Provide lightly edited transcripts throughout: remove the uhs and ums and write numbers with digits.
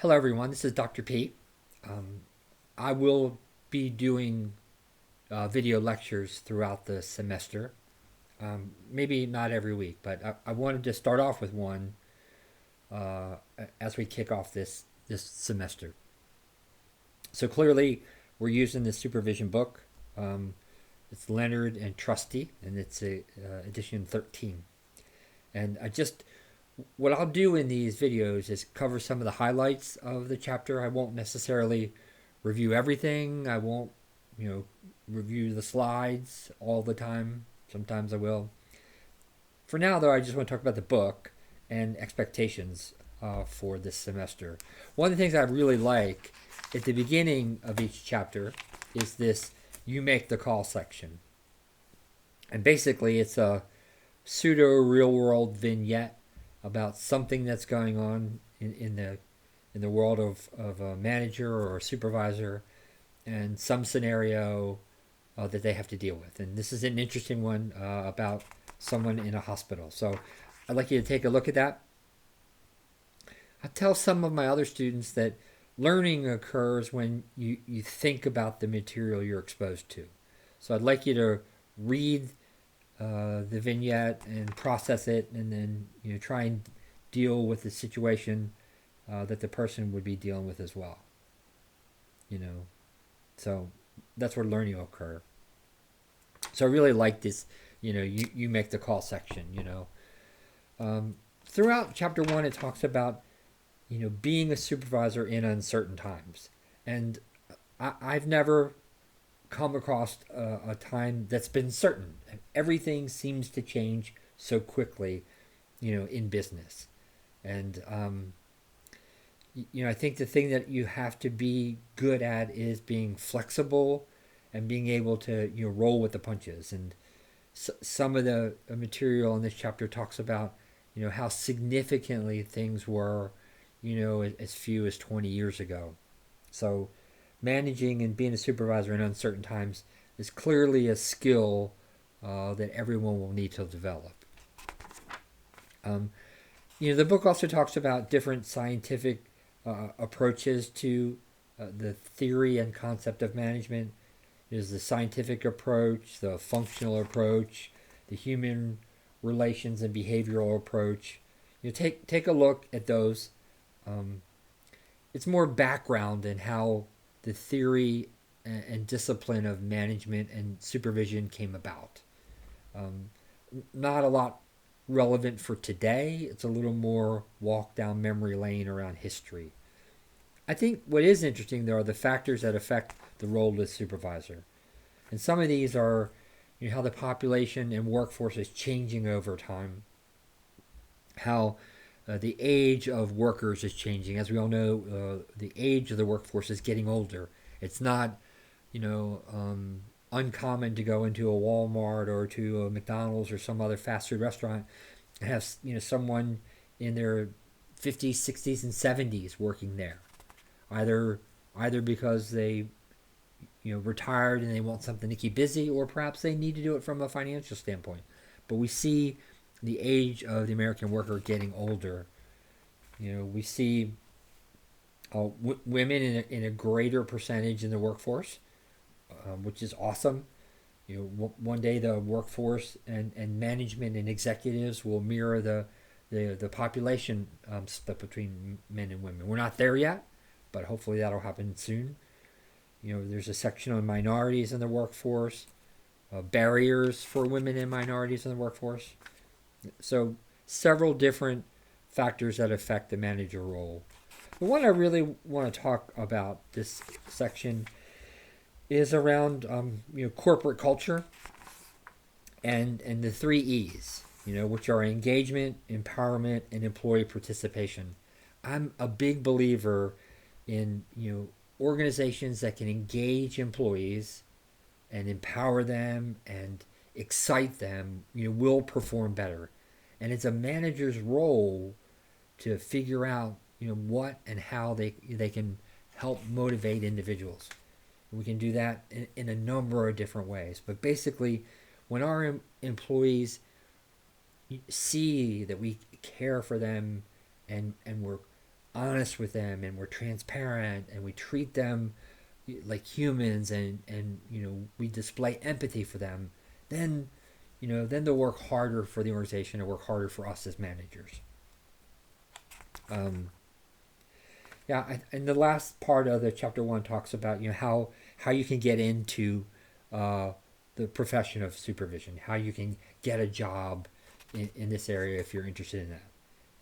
Hello, everyone. This is Dr. Pete. Um, I will be doing video lectures throughout the semester. Maybe not every week, but I wanted to start off with one uh, as we kick off this semester. So clearly, we're using the Supervision book. Um, it's Leonard and Trusty, and it's edition 13. And what I'll do in these videos is cover some of the highlights of the chapter. I won't necessarily review everything. I won't, you know, review the slides all the time. Sometimes I will. For now, though, I just want to talk about the book and expectations for this semester. One of the things I really like at the beginning of each chapter is this "You Make the Call" section, and basically it's a pseudo real world vignette about something that's going on in the world of a manager or a supervisor and some scenario that they have to deal with. And this is an interesting one about someone in a hospital. So I'd like you to take a look at that. I tell some of my other students that learning occurs when you think about the material you're exposed to. So I'd like you to read the vignette and process it, and then try and deal with the situation that the person would be dealing with as well. You know, so that's where learning will occur. So I really like this. You make the call section. Throughout chapter one, it talks about being a supervisor in uncertain times, and I've never come across a time that's been certain. Everything seems to change so quickly, in business. And, I think the thing that you have to be good at is being flexible and being able to, roll with the punches. And some of the material in this chapter talks about, how significantly things were, as few as 20 years ago. So, managing and being a supervisor in uncertain times is clearly a skill that everyone will need to develop. Um, the book also talks about different scientific approaches to the theory and concept of management. There's the scientific approach, the functional approach, the human relations and behavioral approach. Take a look at those. It's more background in how the theory and discipline of management and supervision came about. Um, Not a lot relevant for today. It's a little more walk down memory lane around history. I think what is interesting, though, are the factors that affect the role of the supervisor. And some of these are how the population and workforce is changing over time, how the age of workers is changing. As we all know, the age of the workforce is getting older. It's not, uncommon to go into a Walmart or to a McDonald's or some other fast food restaurant and have, someone in their 50s, 60s, and 70s working there. Either because they, retired and they want something to keep busy, or perhaps they need to do it from a financial standpoint. But we see the age of the American worker getting older. We see women in a greater percentage in the workforce, which is awesome. One day the workforce and management and executives will mirror the population split between men and women. We're not there yet, but hopefully that'll happen soon. There's a section on minorities in the workforce, barriers for women and minorities in the workforce. So several different factors that affect the manager role. The one I really want to talk about this section is around corporate culture and the three E's, which are engagement, empowerment, and employee participation. I'm a big believer in organizations that can engage employees and empower them and excite them, will perform better. And it's a manager's role to figure out, what and how they can help motivate individuals. We can do that in a number of different ways. But basically, when our employees see that we care for them and we're honest with them and we're transparent and we treat them like humans, and we display empathy for them, then then they'll work harder for the organization and work harder for us as managers. Um, yeah, and the last part of the chapter one talks about how you can get into uh, the profession of supervision, how you can get a job in this area if you're interested in that.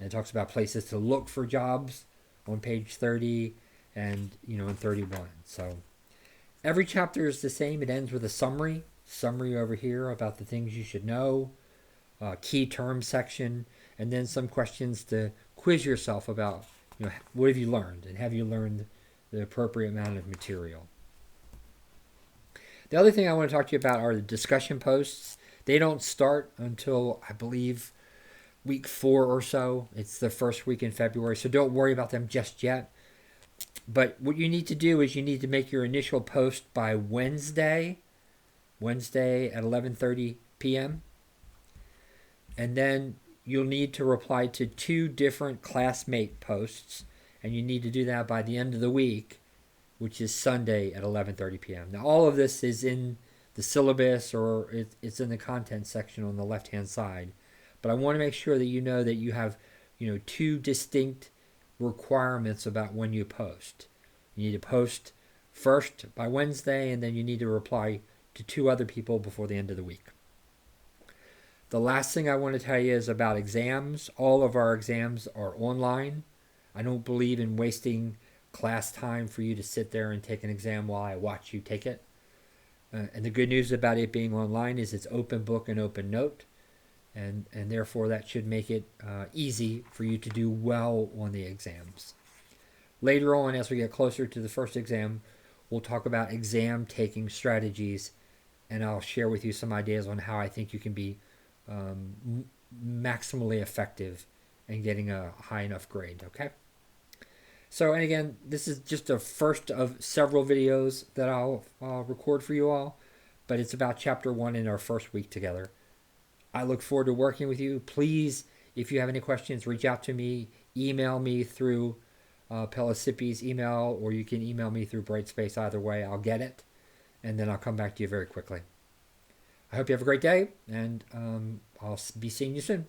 And it talks about places to look for jobs on page 30 and in 31. So every chapter is the same. It ends with a summary over here about the things you should know, key term section, and then some questions to quiz yourself about what have you learned, and have you learned the appropriate amount of material. The other thing I want to talk to you about are the discussion posts. They don't start until, I believe, week 4 or so. It's the first week in February, so don't worry about them just yet. But what you need to do is you need to make your initial post by Wednesday at 11:30 p.m. And then you'll need to reply to 2 different classmate posts, and you need to do that by the end of the week, which is Sunday at 11:30 p.m. Now, all of this is in the syllabus, or it's in the content section on the left-hand side. But I want to make sure that that you have 2 distinct requirements about when you post. You need to post first by Wednesday, and then you need to reply to 2 other people before the end of the week. The last thing I want to tell you is about exams. All of our exams are online. I don't believe in wasting class time for you to sit there and take an exam while I watch you take it. And the good news about it being online is it's open book and open note. And therefore that should make it easy for you to do well on the exams. Later on, as we get closer to the first exam, we'll talk about exam taking strategies, and I'll share with you some ideas on how I think you can be maximally effective in getting a high enough grade. Okay. So, and again, this is just the first of several videos that I'll record for you all, but it's about chapter 1 in our first week together. I look forward to working with you. Please, if you have any questions, reach out to me. Email me through Pelicipi's email, or you can email me through Brightspace. Either way, I'll get it, and then I'll come back to you very quickly. I hope you have a great day, and I'll be seeing you soon.